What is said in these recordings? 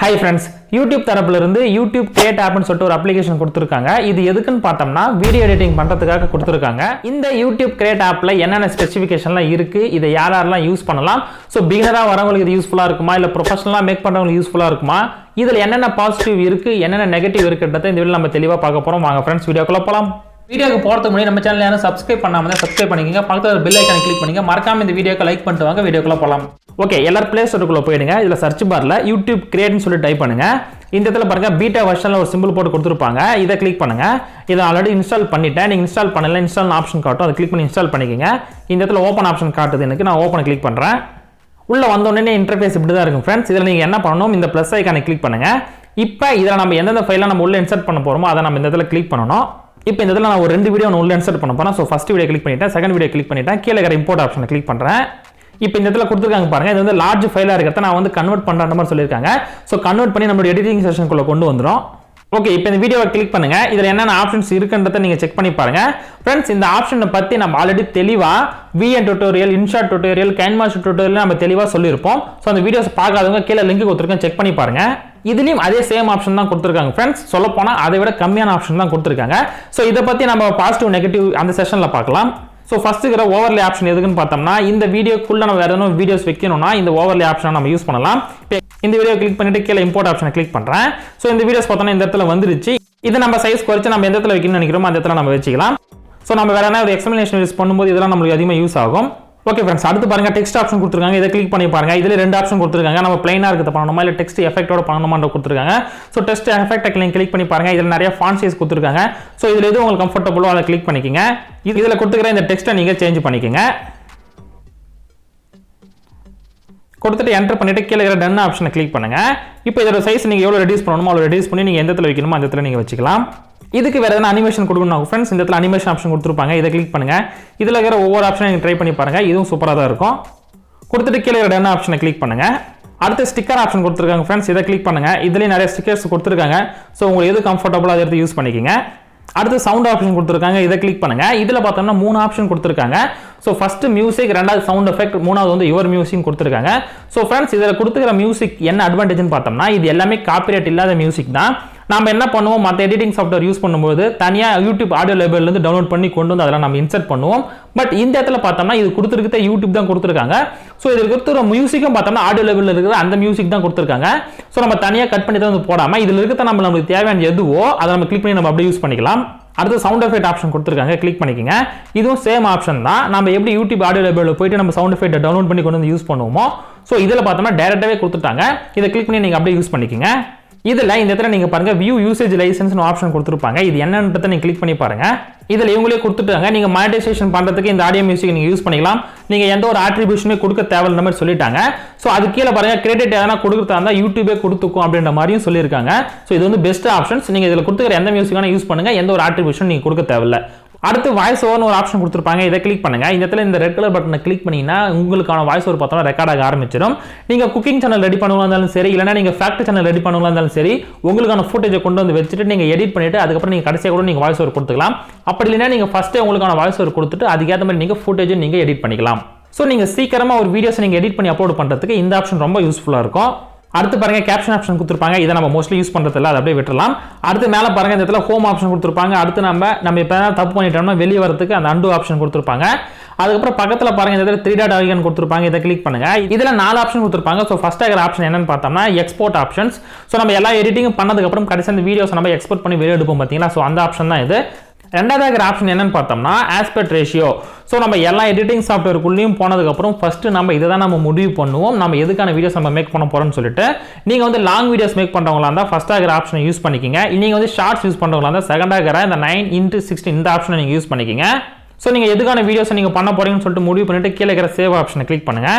Hi friends, YouTube தரப்புல இருந்து YouTube Create Appன்னு சொல்லிட்டு ஒரு அப்ளிகேஷன் கொடுத்திருக்காங்க. இது எதுக்குன்னு பார்த்தோம்னா வீடியோ எடிட்டிங் பண்றதுக்காக கொடுத்திருக்காங்க. இந்த YouTube Create Appல என்னென்ன ஸ்பெசிஃபிகேஷன்லாம் இருக்கு, இதை யாரெல்லாம் யூஸ் பண்ணலாம், சோ பிகினரா வரவங்களுக்கு இது யூஸ்ஃபுல்லா இருக்குமா இல்ல ப்ரொஃபஷனலா மேக் பண்றவங்களுக்கு யூஸ்ஃபுல்லா இருக்குமா, இதுல என்னென்ன பாசிட்டிவ் இருக்கு என்னென்ன நெகட்டிவ் இருக்குன்றதை இந்த வீடியோல நம்ம தெளிவா பார்க்க போறோம். வாங்க ஃப்ரெண்ட்ஸ் வீடியோக்குள்ள போலாம். வீடியோக்கு போறதுக்கு முன்னாடி நம்ம சேனல் யாரும் சப்ஸ்கிரைப் பண்ணாம இருந்தா சப்ஸ்கிரைப் பண்ணிக்கங்க, பக்கத்துல பெல் ஐகானை கிளிக் பண்ணுங்க, மறக்காம இந்த வீடியோக்கு லைக் பண்ணிட்டு வாங்க. வீடியோக்குள்ள போலாம். ஓகே, எல்லாரும் பிளே ஸ்டோருக்குள்ள போயிடுங்க. இதுல சர்ச் பார்ல YouTube Createன்னு சொல்லி டைப் பண்ணுங்க. இந்த இடத்துல பாருங்க பீட்டா வெர்ஷன்ல ஒரு சிம்பிள் போட்டு கொடுத்திருப்பாங்க. இதை கிளிக் பண்ணுங்க. இதை ஆல்ரெடி இன்ஸ்டால் பண்ணிட்டேன். நீங்க இன்ஸ்டால் பண்ணல இன்ஸ்டால் ஆப்ஷன் காட்டும், அதை கிளிக் பண்ணி இன்ஸ்டால் பண்ணிக்கங்க. இந்த இடத்துல ஓபன் ஆப்ஷன் காட்டுது எனக்கு, நான் ஓபன் கிளிக் பண்றேன். உள்ள வந்த உடனே இன்டர்ஃபேஸ் இப்படி தான் இருக்கும் ஃப்ரெண்ட்ஸ். இதில் நீங்க என்ன பண்ணணும், இந்த பிளஸ் ஐகானை கிளிக் பண்ணுங்க. இப்போ இதில் நம்ம எந்தெந்த ஃபைலை நம்ம உள்ள இன்சர்ட் பண்ண போறோமோ அதை நம்ம இந்த இடத்துல கிளிக் பண்ணணும். இப்போ இந்த இடத்துல நான் ஒரு ரெண்டு வீடியோ உள்ள இன்சர்ட் பண்ண போறேன். ஸோ ஃபர்ஸ்ட் வீடியோ கிளிக் பண்ணிட்டேன், செகண்ட் வீடியோ கிளிக் பண்ணிட்டேன், கீழே இருக்கிற இம்போர்ட் ஆப்ஷனை கிளிக் பண்றேன். இப்போ இந்த இடத்துல கொடுத்துருக்காங்க பாருங்க, இது வந்து லார்ஜ் ஃபைலா இருக்கிறத நான் வந்து கன்வெர்ட் பண்ற மாதிரி சொல்லியிருக்காங்க. ஸோ கன்வெர்ட் பண்ணி நம்மளோட எடிட்டிங் செஷனுக்குள்ள கொண்டு வந்துடும். ஓகே, இப்போ இந்த வீடியோவை கிளிக் பண்ணுங்க. இதுல என்னென்ன ஆப்ஷன்ஸ் இருக்குன்றதை நீங்க செக் பண்ணி பாருங்க ஃப்ரெண்ட்ஸ். இந்த ஆப்ஷனை பத்தி நம்ம ஆல்ரெடி தெளிவா VN tutorial, InShot tutorial, canvas tutorial நம்ம தெளிவா சொல்லியிருப்போம். ஸோ அந்த வீடியோஸ் பார்க்காதவங்க கீழே லிங்க் கொடுத்துருக்கேன், செக் பண்ணி பாருங்க. இதுலயும் அதே சேம் ஆப்ஷன் தான் கொடுத்துருக்காங்க ஃப்ரெண்ட்ஸ். சொல்ல போனா அதை விட கம்மியான ஆப்ஷன் தான் கொடுத்துருக்காங்க. ஸோ இதை பத்தி நம்ம பாசிட்டிவ் நெகட்டிவ் அந்த செஷன்ல பார்க்கலாம். ஸோ ஃபர்ஸ்ட் இருக்கிற ஓவர்லே ஆப்ஷன் எதுக்குன்னு பார்த்தோம்னா, இந்த வீடியோக்குள்ள நம்ம வேற ஏதாவது வீடியோஸ் வைக்கணும்னா இந்த ஓவர்லே ஆப்ஷனை நம்ம யூஸ் பண்ணலாம். இந்த வீடியோ கிளிக் பண்ணிட்டு கீழே இம்போர்ட் ஆப்ஷனை கிளிக் பண்றேன். ஸோ இந்த வீடியோஸ் பார்த்தோம்னா இந்த இடத்துல வந்துருச்சு. இதை நம்ம சைஸ் குறைச்சு நம்ம எந்த இடத்துல வைக்கணும்னு நினைக்கிறோமோ அந்த இடத்துல நம்ம வச்சுக்கலாம். ஸோ நம்ம வேற என்ன ஒரு எக்ஸ்பிளனேஷன் யூஸ் பண்ணும்போது இதெல்லாம் நம்மளுக்கு அதிகமாக யூஸ் ஆகும். ஓகே ஃப்ரெண்ட்ஸ், அடுத்து பாருங்க டெக்ஸ்ட் ஆப்ஷன் கொடுத்துருக்காங்க. இதை கிளிக் பண்ணி பாருங்க. இதுல ரெண்டு ஆப்ஷன் கொடுத்துருக்காங்க. நம்ம பிளைனா இருக்கிறத பண்ணணுமா இல்ல டெக்ஸ்ட் எஃபெக்ட்டோட பண்ணணுமான்ற கொடுத்துருக்காங்க. ஸோ டெக்ஸ்ட் எஃபெக்ட்டை கிளிக் பண்ணி பாருங்க. இதுல நிறைய ஃபாண்ட் சைஸ் கொடுத்துருக்காங்க. ஸோ இதுல எது உங்களுக்கு கம்ஃபர்டபுளோ அதை கிளிக் பண்ணிக்கங்க. இதுல கொடுத்துக்கிற இந்த டெக்ஸ்ட்டை நீங்க சேஞ்ச் பண்ணிக்கங்க. கொடுத்துட்டு என்டர் பண்ணிட்டு கீழே இருக்கிற டன் ஆப்ஷனை கிளிக் பண்ணுங்க. இப்போ இதோட சைஸ் நீங்க எவ்வளவு ரெடியூஸ் பண்ணணுமோ அவ்வளவு ரெடியூஸ் பண்ணி நீங்க எந்த இடத்துல வைக்கணுமோ அந்த இடத்துல நீங்க வச்சுக்கலாம். இதுக்கு வேற எதனா அனிமேஷன் கொடுக்கணும் ஃப்ரெண்ட்ஸ், இந்த இடத்துல அனிமேஷன் ஆப்ஷன் கொடுத்துருப்பாங்க. இதை கிளிக் பண்ணுங்க. இதுல இருக்கிற ஒவ்வொரு ஆப்ஷனை நீங்க ட்ரை பண்ணி பாருங்க, இதுவும் சூப்பரா தான் இருக்கும். கொடுத்துட்டு கீழே டன் ஆப்ஷனை கிளிக் பண்ணுங்க. அடுத்து ஸ்டிக்கர் ஆப்ஷன் கொடுத்துருக்காங்க ஃப்ரெண்ட்ஸ், இதை கிளிக் பண்ணுங்க. இதுலயும் நிறைய ஸ்டிக்கர்ஸ் கொடுத்துருக்காங்க. ஸோ உங்களுக்கு எது கம்ஃபர்டபுளோ அதை எடுத்து யூஸ் பண்ணிக்கங்க. அடுத்து சவுண்ட் ஆப்ஷன் கொடுத்துருக்காங்க. இதை கிளிக் பண்ணுங்க. இதுல பார்த்தோம்னா மூணு ஆப்ஷன் கொடுத்துருக்காங்க. ஸோ ஃபர்ஸ்ட் மியூசிக், ரெண்டாவது சவுண்ட் எஃபெக்ட், மூணாவது வந்து யுவர் மியூசிக் கொடுத்துருக்காங்க. ஸோ ஃப்ரெண்ட்ஸ் இதில் கொடுத்துக்கிற மியூசிக் என்ன அட்வான்டேஜ்னு பார்த்தோம்னா, இது எல்லாமே காப்பிரைட் இல்லாத மியூசிக் தான். நம்ம என்ன பண்ணுவோம், மற்ற எடிட்டிங் சாஃப்ட்வேர் யூஸ் பண்ணும்போது தனியா யூடியூப் ஆடியோ லேபிள்ல இருந்து டவுன்லோட் பண்ணி கொண்டு வந்து அதெல்லாம் நம்ம இன்சர்ட் பண்ணுவோம். பட் இந்த இடத்துல பார்த்தோம்னா இது கொடுத்துருக்க யூடியூப் தான் கொடுத்துருக்காங்க. ஸோ இதில் கொடுத்துருக்க மியூசிக்கும் பார்த்தோம்னா ஆடியோ லேபிள்ல இருக்கிற அந்த மியூசிக் தான் கொடுத்துருக்காங்க. ஸோ நம்ம தனியாக கட் பண்ணி தான் வந்து போடாம இதில் இருக்கிற நம்மளுக்கு தேவையான எதுவோ அதை நம்ம கிளிக் பண்ணி நம்ம அப்படியே யூஸ் பண்ணிக்கலாம். அடுத்து சவுண்ட் எஃபெக்ட் ஆப்ஷன் கொடுத்துருக்காங்க, கிளிக் பண்ணிக்கங்க. இதுவும் சேம் ஆப்ஷன் தான். நம்ம எப்படி யூடியூப் ஆடியோ லேபிள்ல போயிட்டு நம்ம சவுண்ட் எஃபெக்ட் டவுன்லோட் பண்ணி கொண்டு வந்து யூஸ் பண்ணுவோமோ, ஸோ இதில் பார்த்தோம்னா டைரக்டாவே கொடுத்துட்டாங்க. இதை கிளிக் பண்ணி நீங்க அப்படியே யூஸ் பண்ணிக்கங்க. இதுல இந்த இடத்துல நீங்க பாருங்க வியூ யூசேஜ் லைசன்ஸ்னு ஆப்ஷன் கொடுத்துருப்பாங்க. இது என்னன்றதை நீங்க கிளிக் பண்ணி பாருங்க. இதுல இவங்களே கொடுத்துட்டாங்க. நீங்க மானிட்டைசேஷன் பண்றதுக்கு இந்த ஆடியோ மியூசிக் நீங்க யூஸ் பண்ணிக்கலாம். நீங்க எந்த ஒரு ஆட்ரிபியூஷனுமே கொடுக்க தேவையில்லை மாதிரி சொல்லிட்டாங்க. ஸோ அது கீழே பாருங்க கிரெடிட் எதனா கொடுக்குறதா இருந்தா யூடியூபே கொடுத்துக்கும் அப்படின்ற மாதிரியும் சொல்லியிருக்காங்க. ஸோ இது வந்து பெஸ்ட் ஆப்ஷன்ஸ். நீங்க இதுல கொடுத்துக்கிற எந்த மியூசிக்கான யூஸ் பண்ணுங்க, எந்த ஒரு ஆட்ரிபியூஷன் நீங்க கொடுக்க தேவையில்லை. அடுத்து வாய்ஸ் ஓவர்னு ஒரு ஆப்ஷன் கொடுத்துருப்பாங்க. இதை கிளிக் பண்ணுங்க. இந்த இடத்துல இந்த ரெட் கலர் பட்டனை கிளிக் பண்ணீங்கன்னா உங்களுக்கான வாய்ஸ் ஓவர் பார்த்தோம்னா ரெக்கார்ட் ஆக ஆரம்பிச்சிடும். நீங்க குக்கிங் சேனல் ரெடி பண்ணுவா இருந்தாலும் சரி, இல்லைன்னா நீங்க ஃபேக்ட் சேனல் ரெடி பண்ணுவா இருந்தாலும் சரி, உங்களுக்கான ஃபுட்டேஜை கொண்டு வந்து வச்சுட்டு நீங்க எடிட் பண்ணிட்டு அதுக்கப்புறம் நீங்க கடைசியாக கூட நீங்க வாய்ஸ் ஓவர் கொடுத்துக்கலாம். அப்படி இல்லைன்னா நீங்க ஃபர்ஸ்டே உங்களுக்கான வாய்ஸ் ஓவர் கொடுத்துட்டு அதுக்கேற்ற மாதிரி நீங்க ஃபுட்டேஜை நீங்க எடிட் பண்ணிக்கலாம். ஸோ நீங்க சீக்கிரமா ஒரு வீடியோஸ் நீங்க எடிட் பண்ணி அப்லோட் பண்றதுக்கு இந்த ஆப்ஷன் ரொம்ப யூஸ்ஃபுல்லா இருக்கும். அடுத்து பாருங்க கேப்ஷன் ஆப்ஷன் கொடுத்துருப்பாங்க. இதை நம்ம மோஸ்ட்லி யூஸ் பண்றது இல்லை, அதை அப்படியே விட்டுறலாம். அடுத்து மேலே பாருங்க இந்த இடத்துல ஹோம் ஆப்ஷன் கொடுத்துருப்பாங்க. அடுத்து நம்ம இப்போ தப்பு பண்ணிட்டோம்னா வெளியே வரதுக்கு அந்த அண்டு ஆப்ஷன் கொடுத்துருப்பாங்க. அதுக்கப்புறம் பக்கத்தில் பாருங்க இந்த இடத்துல 3 டாட் ஐகான் கொடுத்துருப்பாங்க. இதை கிளிக் பண்ணுங்க. இதுல 4 ஆப்ஷன் கொடுத்துருப்பாங்க. ஸோ ஃபர்ஸ்ட் ஆகிற ஆப்ஷன் என்னன்னு பார்த்தோம்னா எக்ஸ்போர்ட் ஆப்ஷன்ஸ். ஸோ நம்ம எல்லா எடிட்டிங் பண்ணதுக்கு அப்புறம் கடைசி அந்த வீடியோஸ் நம்ம எக்ஸ்போர்ட் பண்ணி வெளியே எடுப்போம் பார்த்தீங்களா, ஸோ அந்த ஆப்ஷன் தான் இது. ரெண்டாவது ஆப்ஷன் என்னன்னு பார்த்தோம்னா ஆஸ்பெக்ட் ரேஷியோ. ஸோ நம்ம எல்லா எடிட்டிங் சாஃப்ட்வேருக்குள்ளேயும் போனதுக்கப்புறம் ஃபர்ஸ்ட் நம்ம இதை தான் நம்ம முடிவு பண்ணுவோம், நம்ம எதுக்கான வீடியோஸ் நம்ம மேக் பண்ண போறோம்னு சொல்லிட்டு. நீங்க வந்து லாங் வீடியோஸ் மேக் பண்றவங்களா இருந்தால் ஃபர்ஸ்ட் ஆகிற ஆப்ஷனை யூஸ் பண்ணிக்கங்க. நீங்க வந்து ஷார்ட்ஸ் யூஸ் பண்றவங்களா இருந்தால் செகண்ட் ஆகிற இந்த 9:16 இந்த ஆப்ஷனை நீங்க யூஸ் பண்ணிக்கங்க. ஸோ நீங்க எதுக்கான வீடியோஸ் நீங்க பண்ண போறீங்கன்னு சொல்லிட்டு முடிவு பண்ணிட்டு கீழே இருக்கிற சேவ் ஆப்ஷனை கிளிக் பண்ணுங்க.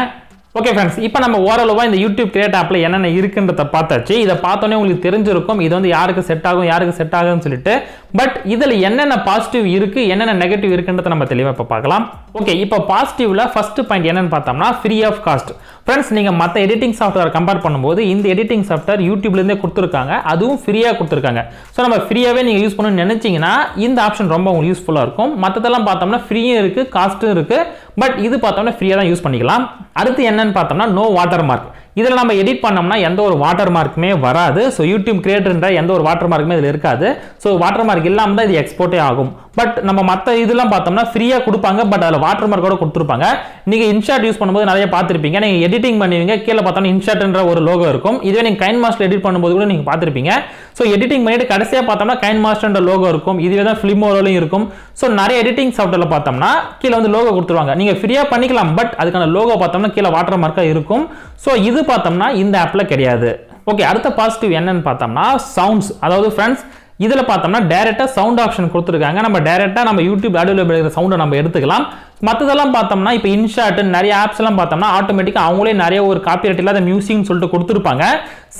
ஓகே ஃப்ரெண்ட்ஸ், இப்போ நம்ம ஓரளவா இந்த யூடியூப் கிரியேட் ஆப்ல என்னென்ன இருக்குன்றத பார்த்தாச்சு. இதை பார்த்தோன்னே உங்களுக்கு தெரிஞ்சிருக்கும் இது வந்து யாருக்கு செட் ஆகும் யாருக்கு செட் ஆகும்னு சொல்லிட்டு. பட் இதுல என்னென்ன பாசிட்டிவ் இருக்கு என்னென்ன நெகட்டிவ் இருக்குன்றத நம்ம தெளிவா இப்போ பார்க்கலாம். ஓகே, இப்போ பாசிட்டிவ்ல ஃபர்ஸ்ட் பாயிண்ட் என்னன்னு பார்த்தோம்னா ஃப்ரீ ஆஃப் காஸ்ட். ஃப்ரெண்ட்ஸ் நீங்க மற்ற எடிட்டிங் சாஃப்ட்வேர் கம்பேர் பண்ணும்போது இந்த எடிட்டிங் சாஃப்ட்வேர் யூடியூப்ல இருந்தே கொடுத்துருக்காங்க, அதுவும் ஃப்ரீயா கொடுத்துருக்காங்க. ஸோ நம்ம ஃப்ரீயாவே நீங்க யூஸ் பண்ணணும்னு நினைச்சீங்கன்னா இந்த ஆப்ஷன் ரொம்ப உங்களுக்கு யூஸ்ஃபுல்லா இருக்கும். மற்றதெல்லாம் பார்த்தோம்னா ஃப்ரீயும் இருக்கு காஸ்ட்டும் இருக்கு. பட் இது பார்த்தோம்னா ஃப்ரீயா தான் யூஸ் பண்ணிக்கலாம். அடுத்து என்னன்னு பார்த்தோம்னா நோ வாட்டர் மார்க். இதில் நம்ம எடிட் பண்ணோம்னா எந்த ஒரு வாட்டர் மார்க்குமே வராது. ஸோ யூடியூப் கிரியேட்டர்ன்ற எந்த ஒரு வாட்டர் மார்க்குமே இதில் இருக்காது. ஸோ வாட்டர் மார்க் இல்லாமல் தான் இது எக்ஸ்போர்ட்டே ஆகும். பட் நம்ம மற்ற இதெல்லாம் பார்த்தோம்னா ஃப்ரீயாக கொடுப்பாங்க, பட் அதில் வாட்டர் மார்க்கோட கொடுத்துருப்பாங்க. நீங்கள் இன்ஷாட் யூஸ் பண்ணும்போது நிறைய பார்த்துருப்பீங்க. நீங்கள் எடிட்டிங் பண்ணுவீங்க, கீழே பார்த்தோம்னா இன்ஷாட்ன்ற ஒரு லோகோ இருக்கும். இதுவே நீங்கள் கைன் மாஸ்டர் எடிட் பண்ணும்போது கூட நீங்கள் பார்த்துருப்பீங்க. ஸோ எடிட்டிங் பண்ணிட்டு கடைசியாக பார்த்தோம்னா கைன் மாஸ்டர்ன்ற லோகோ இருக்கும். இதுவே தான் ஃபிலிமோரோலையும் இருக்கும். ஸோ நிறைய எடிட்டிங் சாஃப்ட்வேரில் பார்த்தோம்னா கீழே வந்து லோகோ கொடுத்துருவாங்க. நீங்கள் ஃப்ரீயாக பண்ணிக்கலாம், பட் அதுக்கான லோகோ பார்த்தோம்னா கீழே வாட்டர் மார்க்காக இருக்கும். ஸோ இது பார்த்தோம்னா இந்த ஆப்பில் கிடையாது. ஓகே, அடுத்த பாசிட்டிவ் என்னன்னு பார்த்தோம்னா சவுண்ட்ஸ். அதாவது ஃப்ரெண்ட்ஸ், இதில் பார்த்தோம்னா டைரெக்டாக சவுண்ட் ஆப்ஷன் கொடுத்துருக்காங்க. நம்ம டைரெக்டாக நம்ம யூடியூப் ஆடியோவில் இருக்கிற சவுண்டை நம்ம எடுத்துக்கலாம். மற்றதெல்லாம் பார்த்தோம்னா இப்போ இன்ஷாட் நிறைய ஆப்ஸ் எல்லாம் பார்த்தோம்னா ஆட்டோமேட்டிக்காக அவங்களே நிறைய ஒரு காப்பிரைட் இல்லாத மியூசிக்னு சொல்லிட்டு கொடுத்துருப்பாங்க.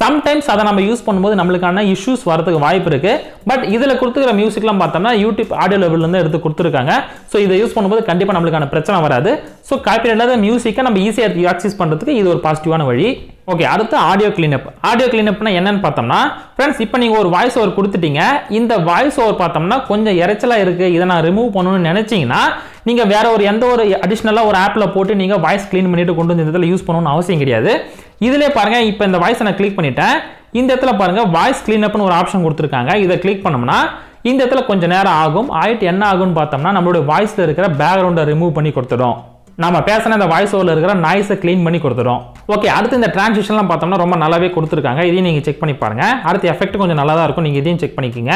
சம்டைம்ஸ் அதை நம்ம யூஸ் பண்ணும்போது நம்மளுக்கான இஷ்யூஸ் வரதுக்கு வாய்ப்பு இருக்கு. பட் இதில் கொடுத்துக்கிற மியூசிக்லாம் பார்த்தோம்னா யூடியூப் ஆடியோ லெவலில் எடுத்து கொடுத்துருக்காங்க. ஸோ இதை யூஸ் பண்ணும்போது கண்டிப்பாக நம்மளுக்கான பிரச்சனை வராது. ஸோ காப்பிரைட் இல்லாத மியூசிக்கை நம்ம ஈஸியாக ஆக்சஸ் பண்ணுறதுக்கு இது ஒரு பாசிட்டிவான வழி. ஓகே, அடுத்து ஆடியோ கிளீனப். ஆடியோ கிளீனப்னா என்னன்னு பார்த்தோம்னா ஃப்ரெண்ட்ஸ், இப்போ நீங்கள் ஒரு வாய்ஸ் ஓவர் கொடுத்துட்டீங்க. இந்த வாய்ஸ் ஓவர் பார்த்தோம்னா கொஞ்சம் இறைச்சலாக இருக்குது, இதை நான் ரிமூவ் பண்ணணும்னு நினைச்சீங்கன்னா நீங்கள் வேற ஒரு எந்த ஒரு அடிஷ்னலாக ஒரு ஆப்பில் போட்டு நீங்கள் வாய்ஸ் க்ளீன் பண்ணிட்டு கொண்டு வந்து இந்த இடத்துல யூஸ் பண்ணணும்னு அவசியம் கிடையாது. இதிலே பாருங்க, இப்போ இந்த வாய்ஸை நான் கிளிக் பண்ணிட்டேன். இந்த இடத்துல பாருங்க வாய்ஸ் கிளீனப்னு ஒரு ஆப்ஷன் கொடுத்துருக்காங்க. இதை கிளிக் பண்ணோம்னா இந்த இடத்துல கொஞ்சம் நேரம் ஆகும். ஆயிட்டு என்ன ஆகும்னு பார்த்தோம்னா நம்மளுடைய வாய்ஸில் இருக்கிற பேக்ரவுண்டை ரிமூவ் பண்ணி கொடுத்துடும். நம்ம பேசின இந்த வாய்ஸ் ஓவரில் இருக்கிற நாய்ஸை க்ளீன் பண்ணி கொடுத்துடும். ஓகே, அடுத்து இந்த டிரான்சிஷன்லாம் பார்த்தோம்னா ரொம்ப நல்லாவே கொடுத்துருக்காங்க. இதையும் நீங்கள் செக் பண்ணி பாருங்க. அடுத்து எஃபெக்ட் கொஞ்சம் நல்லா தான் இருக்கும், நீங்கள் இதையும் செக் பண்ணிக்கோங்க.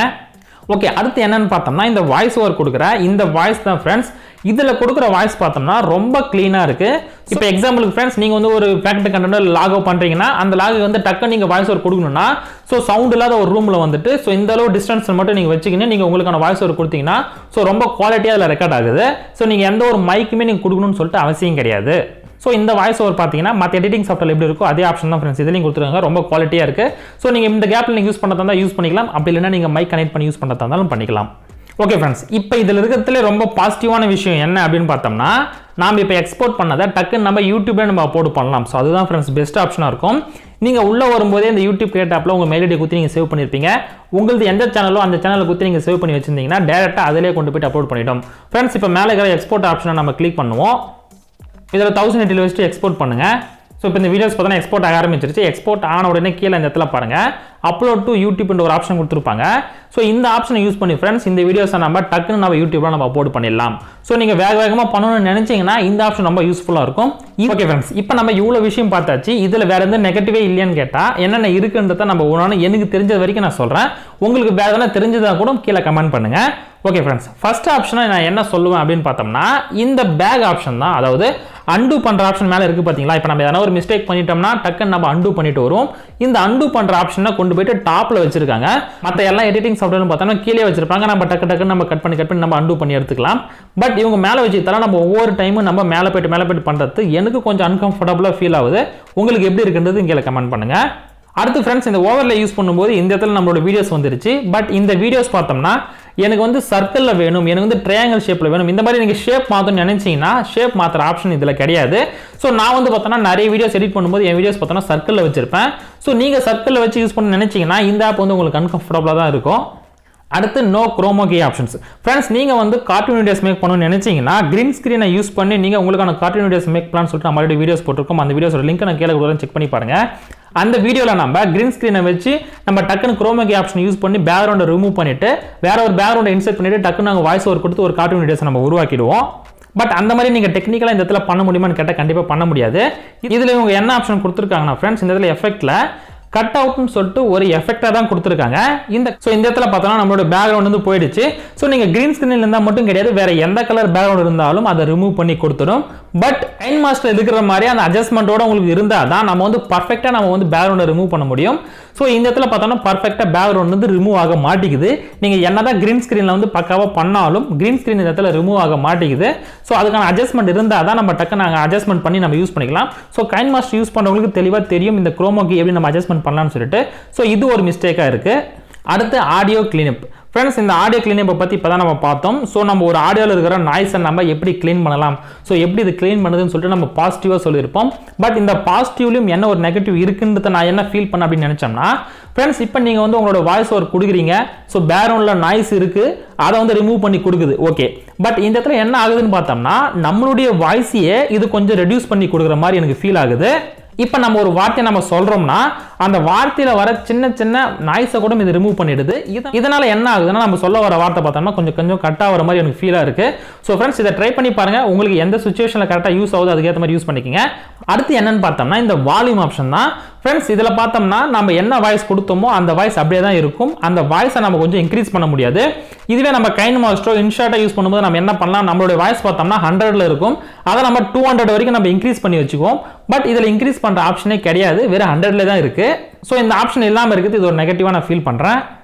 ஓகே, அடுத்து என்னன்னு பார்த்தோம்னா இந்த வாய்ஸ் ஓவர் கொடுக்குற இந்த வாய்ஸ் தான் ஃப்ரெண்ட்ஸ். இதில் கொடுக்குற வாய்ஸ் பார்த்தோம்னா ரொம்ப க்ளீனாக இருக்குது. இப்போ எக்ஸாம்பிளுக்கு ஃப்ரெண்ட்ஸ், நீங்கள் வந்து ஒரு ஃபேக்ட் கண்டென்ட் லாக் அவுட் பண்ணுறீங்கன்னா அந்த லாக் வந்து டக்குன்னு நீங்கள் வாய்ஸ் ஓவர் கொடுக்கணும்னா ஸோ சவுண்ட் இல்லாத ஒரு ரூமில் வந்துட்டு ஸோ இந்த அளவு டிஸ்டன்ஸ் மட்டும் நீங்கள் வச்சுக்கின்னு நீங்கள் உங்களுக்கான வாய்ஸ் ஓவர் கொடுத்தீங்கன்னா ஸோ ரொம்ப குவாலிட்டியாக அதில் ரெக்கார்ட் ஆகுது. ஸோ நீங்கள் எந்த ஒரு மைக்குமே நீங்கள் கொடுக்கணும்னு சொல்லிட்டு அவசியம் கிடையாது. ஸோ இந்த வாய்ஸ் ஓவர் பார்த்தீங்கன்னா மற்ற எடிட்டிங் சாஃப்ட்வேர் எப்படி இருக்கோ அதே ஆப்ஷன் தான் ஃப்ரெண்ட்ஸ் இதுலையும் கொடுத்துருக்காங்க. ரொம்ப குவாலிட்டியாக இருக்குது. ஸோ நீங்கள் இந்த கேப்பில் நீங்கள் யூஸ் பண்ணுறதா யூஸ் பண்ணிக்கலாம், அப்படி இல்லைன்னா நீங்கள் மைக் கனெக்ட் பண்ணி யூஸ் பண்ணுறதா இருந்தாலும் பண்ணிக்கலாம். ஓகே ஃப்ரெண்ட்ஸ், இப்போ இதில் இருக்கிறதுல ரொம்ப பாசிட்டிவான விஷயம் என்ன அப்படின்னு பார்த்தோம்னா நாம் இப்போ எக்ஸ்போர்ட் பண்ணதை டக்குன்னு நம்ம யூடியூப்ல நம்ம அப்லோட் பண்ணலாம். ஸோ அதுதான் ஃப்ரெண்ட்ஸ் பெஸ்ட் ஆப்ஷனாக இருக்கும். நீங்கள் உள்ளே வரும்போதே இந்த யூடியூப் கிரியேட் ஆப்பில் உங்கள் மெயில் ஐடி குத்தி நீங்கள் சேவ் பண்ணியிருப்பீங்க. உங்களுக்கு எந்த சேனலோ அந்த சேனலை குத்தி நீங்கள் சேவ் பண்ணி வச்சிருந்தீங்கன்னா டேரெக்டாக அதிலே கொண்டு போய்ட்டு அப்லோட் பண்ணிட்டோம். ஃப்ரெண்ட்ஸ், இப்போ மேலே இருக்கிற எக்ஸ்போர்ட் ஆப்ஷனை நம்ம கிளிக் பண்ணுவோம். இதில் 1080 வச்சுட்டு எக்ஸ்போர்ட் பண்ணுங்கள். ஸோ இப்போ இந்த வீடியோஸ் பார்த்தோன்னா எக்ஸ்போர்ட் ஆக ஆரம்பிச்சிருச்சு. எக்ஸ்போர்ட் ஆன உடனே கீழே இந்த இடத்துல பாருங்கள் அப்லோட் டு யூடியூப்ன்ற ஒரு ஆப்ஷன் கொடுத்துருப்பாங்க. ஸோ இந்த ஆப்ஷனை யூஸ் பண்ணி ஃப்ரெண்ட்ஸ் இந்த வீடியோஸை நம்ம டக்குன்னு நம்ம யூடியூப்ல நம்ம அப்லோட் பண்ணிடலாம். ஸோ நீங்கள் வேகமாக பண்ணணும்னு நினைச்சீங்கன்னா இந்த ஆப்ஷன் ரொம்ப யூஸ்ஃபுல்லாக இருக்கும். ஓகே ஃப்ரெண்ட்ஸ், இப்போ நம்ம இவ்வளோ விஷயம் பார்த்தாச்சு. இதில் வேற எந்த நெகட்டிவே இல்லையான்னு கேட்டால் என்னென்ன இருக்குன்றத நம்ம ஒன்று எனக்கு தெரிஞ்ச வரைக்கும் நான் சொல்கிறேன். உங்களுக்கு வேற எதனா தெரிஞ்சதா கூட கீழே கமெண்ட் பண்ணுங்க. ஓகே ஃப்ரெண்ட்ஸ், ஃபர்ஸ்ட் ஆப்ஷனை நான் என்ன சொல்லுவேன் அப்படின்னு பார்த்தோம்னா இந்த பேக் ஆப்ஷன் தான். அதாவது அன்டூ பண்ணுற ஆப்ஷன் மேலே இருக்குது பார்த்தீங்களா. இப்போ நம்ம எதனா ஒரு மிஸ்டேக் பண்ணிட்டோம்னா டக்குன்னு நம்ம அன்டூ பண்ணிட்டு வரும். இந்த அன்டூ பண்ணுற ஆப்ஷனை கொண்டு போயிட்டு டாப்பில் வச்சிருக்காங்க. மற்ற எல்லா எடிட்டிங் சாஃப்ட்வேர்னு பார்த்தோம்னா கீழே வச்சிருப்பாங்க. நம்ம டக்குன்னு நம்ம கட் பண்ணி நம்ம அன்டூ பண்ணி எடுத்துக்கலாம். பட் இவங்க மேலே வச்சுக்கிட்டாலும் நம்ம ஒவ்வொரு டைமும் நம்ம மேலே போயிட்டு பண்ணுறது எனக்கு கொஞ்சம் அன்கம்ஃபர்டபுளாக ஃபீல் ஆகுது. உங்களுக்கு எப்படி இருக்குன்றது கீழே கமெண்ட் பண்ணுங்க. அடுத்து ஃப்ரெண்ட்ஸ், இந்த ஓவர்லே யூஸ் பண்ணும்போது இந்த இடத்துல நம்மளோட வீடியோஸ் வந்துருச்சு. பட் இந்த வீடியோஸ் பார்த்தோம்னா எனக்கு வந்து சர்க்கிளில் வேணும், எனக்கு வந்து ட்ரையாங்கிள் ஷேப்பில் வேணும். இந்த மாதிரி நீங்கள் ஷேப் மாற்றணும்னு நினைச்சீங்கன்னா ஷேப் மாற்றுற ஆப்ஷன் இதில் கிடையாது. ஸோ நான் வந்து பார்த்தோன்னா நிறைய வீடியோஸ் எடிட் பண்ணும்போது என் வீடியோஸ் பார்த்தோன்னா சர்க்கிளில் வச்சிருப்பேன். ஸோ நீங்கள் சர்க்கிளில் வச்சு யூஸ் பண்ண நினைச்சீங்கன்னா இந்த ஆப் வந்து உங்களுக்கு அன்கம்ஃபர்டபுளாக தான் இருக்கும். அடுத்து no chroma key options. Friends, நீங்கள் வந்து கார்ட்டூன் வீடியோஸ் மேக் பண்ணணும்னு நினைச்சீங்கன்னா கிரீன் ஸ்க்ரீனை யூஸ் பண்ணி நீங்கள் உங்களுக்கான கார்ட்டூன் வீடியோஸ் மேக் பண்ணலாம்னு சொல்லிட்டு நம்ம ஆல்ரெடி வீடியோஸ் போட்டிருக்கோம். அந்த வீடியோஸோட லிங்க் நான் கீழே கூட செக் பண்ணி பாருங்க. அந்த வீடியோவில் நம்ம கிரீன் ஸ்க்ரீனை வச்சு நம்ம டக்குன்னு குரோமா கீ ஆப்ஷன் யூஸ் பண்ணி பேக்ரவுண்டை ரிமூவ் பண்ணிட்டு வேற ஒரு பேக்ரவுண்டை இன்சர்ட் பண்ணிட்டு டக்குன்னு நாங்கள் வாய்ஸ் ஓவர் கொடுத்து ஒரு கார்ட்டூன் வீடியோஸ் நம்ம உருவாக்கிடுவோம். பட் அந்த மாதிரி நீங்கள் டெக்னிக்கலாக இந்த இடத்துல பண்ண முடியுமான்னு கேட்டால் கண்டிப்பாக பண்ண முடியாது. இதில் இவங்க என்ன ஆப்ஷன் கொடுத்துருக்காங்கன்னா ஃப்ரெண்ட்ஸ் இந்த இடத்துல எஃபெக்ட்ல கட் அவுட்னு சொல்லிட்டு ஒரு எஃபெக்டாக தான் கொடுத்துருக்காங்க. இந்த இடத்துல பார்த்தோன்னா நம்மளோட பேக்ரவுண்ட் வந்து போயிடுச்சு. ஸோ நீங்கள் கிரீன் ஸ்க்ரீனில் இருந்தால் மட்டும் கிடையாது, வேற எந்த கலர் பேக்ரவுண்ட் இருந்தாலும் அதை ரிமூவ் பண்ணி கொடுத்துடும். பட் கைன் மாஸ்டர் இருக்கிற மாதிரி அந்த அட்ஜஸ்ட்மெண்ட்டோட உங்களுக்கு இருந்தால் தான் நம்ம வந்து பர்ஃபெக்டாக நம்ம வந்து பேக்ரவுண்டை ரிமூவ் பண்ண முடியும். ஸோ இந்த இடத்துல பார்த்தோன்னா பர்ஃபெக்டாக பேக்ரவுண்ட் வந்து ரிமூவ் ஆக மாட்டேங்குது. நீங்கள் என்னதான் கிரீன் ஸ்க்ரீனில் வந்து பக்காவாக பண்ணாலும் கிரீன் ஸ்க்ரீன் இந்த இடத்துல ரிமூவ் ஆக மாட்டேங்குது. ஸோ அதுக்கான அட்ஜஸ்ட்மெண்ட் இருந்தால் தான் நம்ம டக்கு நாங்கள் அட்ஜஸ்ட்மெண்ட் பண்ணி நம்ம யூஸ் பண்ணிக்கலாம். ஸோ கைன் மாஸ்டர் யூஸ் பண்ணுறவங்களுக்கு தெளிவாக தெரியும் இந்த குரோமா கீ எப்படி நம்ம அட்ஜஸ்ட்மெண்ட் பண்ணலாம்னு சொல்லிட்டு. ஸோ இது ஒரு மிஸ்டேக்காக இருக்குது. அடுத்து ஆடியோ கிளீனப். ஃப்ரெண்ட்ஸ், இந்த ஆடியோ கிளீனப்பை பற்றி இப்போ தான் நம்ம பார்த்தோம். ஸோ நம்ம ஒரு ஆடியோவில் இருக்கிற நாய்ஸை நம்ம எப்படி க்ளீன் பண்ணலாம், ஸோ எப்படி இது க்ளீன் பண்ணுதுன்னு சொல்லிட்டு நம்ம பாசிட்டிவாக சொல்லியிருப்போம். பட் இந்த பாசிட்டிவ்லையும் என்ன ஒரு நெகட்டிவ் இருக்குன்றதை நான் என்ன ஃபீல் பண்ண அப்படின்னு நினச்சோம்னா ஃப்ரெண்ட்ஸ், இப்போ நீங்கள் வந்து உங்களோட வாய்ஸ் ஓவர் கொடுக்குறீங்க. ஸோ பேக்ரவுண்டில் நாய்ஸ் இருக்குது, அதை வந்து ரிமூவ் பண்ணி கொடுக்குது. ஓகே, பட் இந்த இடத்துல என்ன ஆகுதுன்னு பார்த்தோம்னா நம்மளுடைய வாய்ஸையே இது கொஞ்சம் ரெடியூஸ் பண்ணி கொடுக்குற மாதிரி எனக்கு ஃபீல் ஆகுது. இப்போ நம்ம ஒரு வார்த்தையை நம்ம சொல்றோம்னா அந்த வார்த்தையில வர சின்ன சின்ன நாய்ஸை கூட இது ரிமூவ் பண்ணிடுது. இதனால என்ன ஆகுதுன்னா நம்ம சொல்ல வர வார்த்தை பார்த்தோம்னா கொஞ்சம் கட் ஆகிற மாதிரி எனக்கு ஃபீலாக இருக்கு. ஸோ ஃப்ரெண்ட்ஸ் இதை ட்ரை பண்ணி பாருங்க, உங்களுக்கு எந்த சுச்சுவேஷனில் கரெக்டாக யூஸ் ஆகுது அதுக்கேற்ற மாதிரி யூஸ் பண்ணிக்கோங்க. அடுத்து என்னன்னு பார்த்தோம்னா இந்த வால்யூம் ஆப்ஷன் தான். ஃப்ரெண்ட்ஸ் இதில் பார்த்தோம்னா நம்ம என்ன வாய்ஸ் கொடுத்தோமோ அந்த வாய்ஸ் அப்படியே தான் இருக்கும். அந்த வாய்ஸை நம்ம கொஞ்சம் இன்க்ரீஸ் பண்ண முடியாது. இதுவே நம்ம கைன் மாஸ்டரோ இன்ஷார்ட்டாக யூஸ் பண்ணும்போது நம்ம என்ன பண்ணலாம், நம்மளுடைய வாய்ஸ் பார்த்தோம்னா 100ல் இருக்கும், அதை நம்ம 200 வரைக்கும் நம்ம இன்க்ரீஸ் பண்ணி வச்சுக்குவோம். பட் இதில் இன்க்ரீஸ் பண்ணுற ஆப்ஷனே கிடையாது, வெறும் 100ல தான் இருக்கு. ஸோ இந்த ஆப்ஷன் இல்லாமல் இருக்குது, இது ஒரு நெகட்டிவாக நான் ஃபீல் பண்ணுறேன்.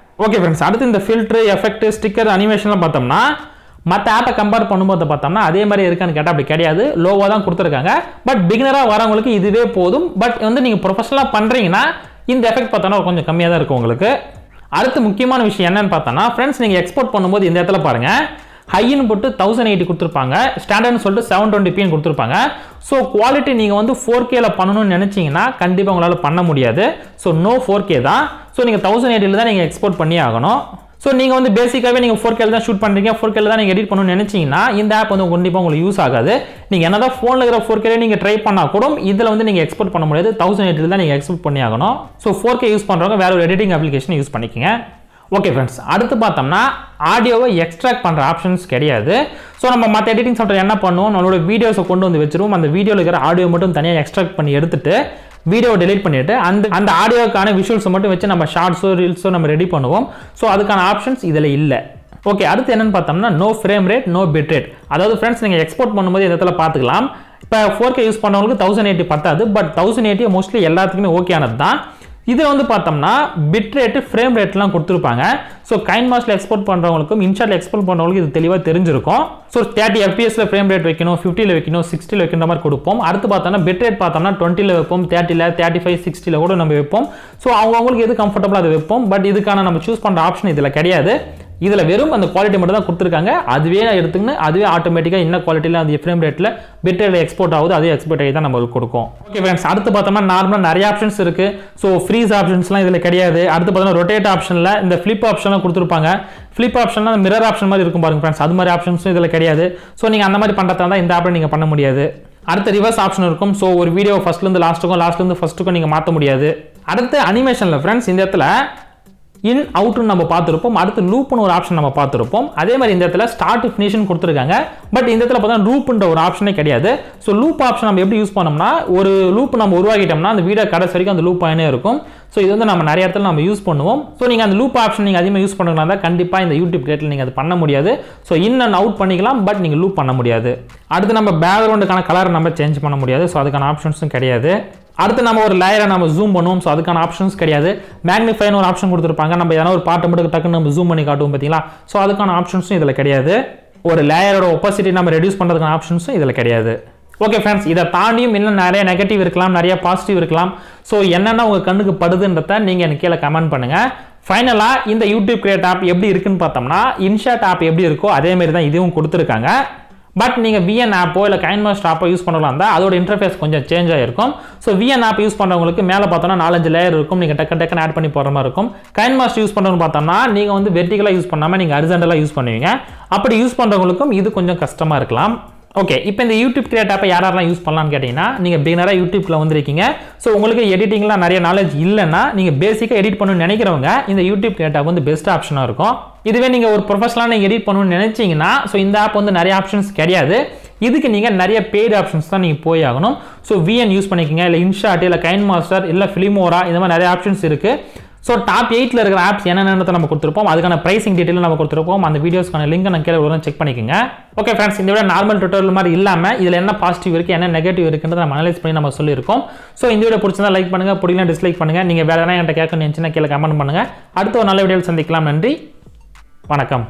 ஓகே ஃப்ரெண்ட்ஸ், அடுத்து இந்த ஃபில்ட்ரு, எஃபெக்ட், ஸ்டிக்கர், அனிமேஷன்லாம் பார்த்தோம்னா மற்ற ஆப்பை கம்பேர் பண்ணும்போது பார்த்தோம்னா அதே மாதிரி இருக்கான்னு கேட்டால் அப்படி கிடையாது, லோவாக தான் கொடுத்துருக்காங்க. பட் பிகினராக வரவங்களுக்கு இதுவே போதும். பட் வந்து நீங்கள் ப்ரொஃபஷனலாக பண்ணுறீங்கன்னா இந்த எஃபெக்ட் பார்த்தோன்னா கொஞ்சம் கம்மியாக தான் இருக்கும் உங்களுக்கு. அடுத்து முக்கியமான விஷயம் என்னன்னு பார்த்தோன்னா ஃப்ரெண்ட்ஸ் நீங்கள் எக்ஸ்போர்ட் பண்ணும்போது இந்த இடத்துல பாருங்கள், ஹைன்னு போட்டு 1080 கொடுத்துருப்பாங்க, ஸ்டாண்டர்ட்னு சொல்லிட்டு 720p கொடுத்துருப்பாங்க. ஸோ குவாலிட்டி நீங்கள் வந்து 4Kல பண்ணணும்னு நினச்சிங்கன்னா கண்டிப்பாக உங்களால் பண்ண முடியாது. ஸோ நோ 4K தான். ஸோ நீங்கள் 1080ல் தான் நீங்கள் எக்ஸ்போர்ட் பண்ணி ஆகணும். ஸோ நீங்கள் வந்து பேசிக்காகவே நீங்கள் 4Kல தான் ஷூட் பண்ணுறீங்க, 4Kல தான் நீங்கள் எடிட் பண்ணணும்னு நினச்சிங்கன்னா இந்த ஆப் வந்து கண்டிப்பாக உங்களுக்கு யூஸ் ஆகாது. நீங்கள் என்ன தான் ஃபோனில் இருக்கிற 4Kல நீங்கள் ட்ரை பண்ணால் கூட இதில் வந்து நீங்கள் எக்ஸ்போர்ட் பண்ண முடியாது, 1080ல் தான் நீங்கள் எக்ஸ்போர்ட் பண்ணி ஆகணும். ஸோ 4K யூஸ் பண்ணுறவங்க வேற ஒரு எடிட்டிங் அப்ளிகேஷன் யூஸ் பண்ணிக்கோங்க. ஓகே ஃப்ரெண்ட்ஸ், அடுத்து பார்த்தோம்னா ஆடியோவை எக்ஸ்ட்ராக்ட் பண்ணுற ஆப்ஷன்ஸ் கிடையாது. ஸோ நம்ம மற்ற எடிட்டிங் சாஃப்ட்வேர் என்ன பண்ணுவோம், நம்மளோட வீடியோஸை கொண்டு வந்து வச்சிருவோம், அந்த வீடியோவில் இருக்கிற ஆடியோ மட்டும் தனியாக எக்ஸ்ட்ராக்ட் பண்ணி எடுத்துட்டு வீடியோவை டெலிட் பண்ணிட்டு அந்த ஆடியோக்கான விஷுவல்ஸை மட்டும் வச்சு நம்ம ஷார்ட்ஸோ ரீல்ஸோ நம்ம ரெடி பண்ணுவோம். ஸோ அதுக்கான ஆப்ஷன்ஸ் இதில் இல்லை. ஓகே, அடுத்து என்னன்னு பார்த்தோம்னா no frame rate, no bit rate. அதாவது ஃப்ரெண்ட்ஸ் நீங்கள் எக்ஸ்போர்ட் பண்ணும்போது இந்த இடத்துல பார்த்துக்கலாம். இப்போ 4K யூஸ் பண்ணவங்களுக்கு 1080 பத்தாது, பட் 1080 மோஸ்ட்லி எல்லாத்துக்குமே ஓகேயானது தான். இதில் வந்து பார்த்தோம்னா பிட் ரேட்டு, ஃப்ரேம் ரேட்லாம் கொடுத்துருப்பாங்க. ஸோ கைன் மாஸ்டில் எக்ஸ்போர்ட் பண்ணுறவங்களுக்கும் இன்ஷாட்டில் எக்ஸ்போர்ட் பண்ணுறவங்களுக்கு இது தெளிவாக தெரிஞ்சிருக்கும். ஸோ 30 FPS ஃப்ரேம் ரேட் வைக்கணும், 50ல் வைக்கணும், 60ல் வைக்கிற மாதிரி கொடுப்போம். அடுத்து பார்த்தோம்னா பிட் ரேட் பார்த்தோம்னா 20ல் வைப்போம், 30ல், 35, 60ல் கூட நம்ம வைப்போம். ஸோ அவங்களுக்கு எது கம்ஃபர்டபுளாக அதை வைப்போம். பட் இதுக்கான நம்ம சூஸ் பண்ணுற ஆப்ஷன் இதில் கிடையாது. இதில் வெறும் அந்த குவாலிட்டி மட்டும் தான் கொடுத்துருக்காங்க. அதுவே எடுத்துக்கின்னு அதுவே ஆட்டோமேட்டிக்காக என்ன குவாலிட்டியில் அந்த ஃப்ரேம் ரேட்டில் பிட் ரேட்டில் எக்ஸ்போர்ட் ஆகுது, அதே எக்ஸ்போர்ட் ஆகி தான் நம்மளுக்கு கொடுக்கும். ஓகே ஃப்ரெண்ட்ஸ், அடுத்து பார்த்தோம்னா நார்மலாக நிறைய ஆப்ஷன்ஸ் இருக்குது. ஸோ ஃப்ரீஸ் ஆப்ஷன்ஸ்லாம் இதில் கிடையாது. அடுத்து பார்த்தோம்னா ரொட்டேட் ஆப்ஷனில் இந்த ஃப்ளிப் ஆப்ஷன்லாம் கொடுத்துருப்பாங்க. ஃப்ளிப் ஆப்ஷன்லாம் மிரர் ஆப்ஷன் மாதிரி இருக்கும் பாருங்க ஃப்ரெண்ட்ஸ், அது மாதிரி ஆப்ஷன்ஸும் இதில் கிடையாது. ஸோ நீங்கள் அந்த மாதிரி பண்ணுறதா தான் இந்த ஆப்பில் நீங்கள் பண்ண முடியாது. அடுத்து ரிவர்ஸ் ஆப்ஷன் இருக்கும். ஸோ ஒரு வீடியோ ஃபர்ஸ்ட்லேருந்து லாஸ்ட்டுக்கும், லாஸ்ட்லேருந்து ஃபர்ஸ்ட்டுக்கும் நீங்கள் மாற்ற முடியாது. அடுத்து அனிமேஷனில் ஃப்ரெண்ட்ஸ் இந்த இடத்துல இன் அவுட்னு நம்ம பார்த்துருப்போம். அடுத்து லூப்னு ஒரு ஆப்ஷன் நம்ம பார்த்துருப்போம். அதே மாதிரி இந்த இடத்துல ஸ்டார்ட் ஃபினிஷன் கொடுத்துருக்காங்க. பட் இந்த இடத்துல பார்த்தா லூப்ன்ற ஒரு ஆப்ஷனே கிடையாது. ஸோ லூப் ஆப்ஷன் நம்ம எப்படி யூஸ் பண்ணோம்னா, ஒரு லூப் நம்ம உருவாக்கிட்டோம்னா அந்த வீடியோ கடைசி வரைக்கும் அந்த லூப் ஆகினே இருக்கும். ஸோ இது வந்து நம்ம நிறைய இடத்துல நம்ம யூஸ் பண்ணுவோம். ஸோ நீங்கள் அந்த லூப் ஆப்ஷன் நீங்கள் அதிகமாக யூஸ் பண்ணுறதா இருந்தால் கண்டிப்பாக இந்த யூடியூப் கிரியேட்டில் நீங்கள் அது பண்ண முடியாது. ஸோ இன் அண்ட் அவுட் பண்ணிக்கலாம், பட் நீங்கள் லூப் பண்ண முடியாது. அடுத்து நம்ம பேக்ரவுண்டுக்கான கலரை நம்ம சேஞ்ச் பண்ண முடியாது. ஸோ அதுக்கான ஆப்ஷன்ஸும் கிடையாது. அடுத்து நம்ம ஒரு லேயரை நம்ம ஜூம் பண்ணுவோம். ஸோ அதுக்கான ஆப்ஷன்ஸ் கிடையாது. மேக்னிஃபைன்னு ஒரு ஆப்ஷன் கொடுத்துருப்பாங்க. நம்ம எதனா ஒரு பாட்டை மட்டும் டக்குன்னு நம்ம ஜூம் பண்ணி காட்டுவோம் பார்த்தீங்களா. ஸோ அதுக்கான ஆப்ஷன்ஸும் இதில் கிடையாது. ஒரு லேயரோட ஒப்பாசிட்டி நம்ம ரெடியூஸ் பண்ணுறதுக்கான ஆப்ஷன்ஸும் இதில் கிடையாது. ஓகே ஃப்ரெண்ட்ஸ், இதை தாண்டியும் இன்னும் நிறைய நெகட்டிவ் இருக்கலாம், நிறைய பாசிட்டிவ் இருக்கலாம். ஸோ என்னென்ன உங்கள் கண்ணுக்கு படுதுன்றத நீங்கள் எனக்கு கீழே கமெண்ட் பண்ணுங்கள். ஃபைனலாக இந்த யூடியூப் கிரியேட் ஆப் எப்படி இருக்குன்னு பார்த்தோம்னா இன்ஷாட் ஆப் எப்படி இருக்கோ அதேமாரி தான் இதுவும் கொடுத்துருக்காங்க. பட் நீங்கள் VN ஆப்போ இல்லை கைன் மாஸ்டர் ஆப்போ யூஸ் பண்ணலாம் இருந்தால் அதோட இன்டர்ஃபேஸ் கொஞ்சம் சேஞ்ச் ஆகிருக்கும். ஸோ VN ஆப் யூஸ் பண்ணுறவங்களுக்கு மேலே பார்த்தோன்னா 4-5 லேயர் இருக்கும், நீங்கள் டக்குன்னு ஆட் பண்ணி போகிற மாதிரி இருக்கும். கைன் மாஸ்டர் யூஸ் பண்ணுறவங்க பார்த்தோம்னா நீங்கள் வந்து வெர்டிகலாக யூஸ் பண்ணாமல் நீங்கள் ஹரிசாண்டலாக யூஸ் பண்ணுவீங்க. அப்படி யூஸ் பண்ணுறவங்களுக்கும் இது கொஞ்சம் கஷ்டமாக இருக்கலாம். ஓகே, இப்போ இந்த யூடியூப் கிரியேட் ஆப்பை யாரெல்லாம் யூஸ் பண்ணலாம்னு கேட்டிங்கன்னா நீங்கள் பிகினராக யூடியூப்பில் வந்திருக்கீங்க. ஸோ உங்களுக்கு எடிட்டிங்லாம் நிறைய நாலேஜ் இல்லைன்னா நீங்கள் பேசிக்காக எடிட் பண்ணணும்னு நினைக்கிறவங்க இந்த யூடியூப் கிரியேட் ஆப் வந்து பெஸ்ட் ஆப்ஷனாக இருக்கும். இதுவே நீங்கள் ஒரு ப்ரொஃபஷனலாக நீங்கள் எடிட் பண்ணணும்னு நினைச்சீங்கன்னா ஸோ இந்த ஆப் வந்து நிறைய ஆப்ஷன்ஸ் கிடையாது. இதுக்கு நீங்கள் நிறைய பெய்டு ஆப்ஷன்ஸ் தான் நீங்கள் போய் ஆகணும். ஸோ VN யூஸ் பண்ணிக்கோங்க, இல்லை இன்ஷாட், இல்லை கைன் மாஸ்டர், இல்லை ஃபிலிமோரா, இந்த மாதிரி நிறைய ஆப்ஷன்ஸ் இருக்குது. ஸோ டாப் 8ல் இருக்கிற ஆப்ஸ் என்னென்னத்தை நம்ம கொடுத்துருப்போம், அதுக்கான ப்ரைசிங் டீட்டெயில் நம்ம கொடுத்துருப்போம். அந்த வீடியோஸ்க்கான லிங்க் நான் கீழே வரும், செக் பண்ணிக்கோங்க. ஓகே ஃப்ரெண்ட்ஸ், இந்த விட நார்மல் டுட்டோரியல் மாதிரி இல்லாமல் இதில் என்ன பாசிட்டிவ் இருக்குது, என்ன நெகட்டிவ் இருக்குன்றதை நம்ம அனலைஸ் பண்ணி நம்ம சொல்லியிருக்கோம். ஸோ இந்த வீடியோ பிடிச்சிருந்தா லைக் பண்ணுங்கள், பிடிக்கலாம் டிஸ்லைக் பண்ணுங்கள். நீங்கள் வேறு எதனா என்கிட்ட கேட்கணும்னு நினச்சினா கீழே கமெண்ட் பண்ணுங்கள். அடுத்த ஒரு நல்ல வீடியோவில் சந்திக்கலாம். நன்றி, வணக்கம்.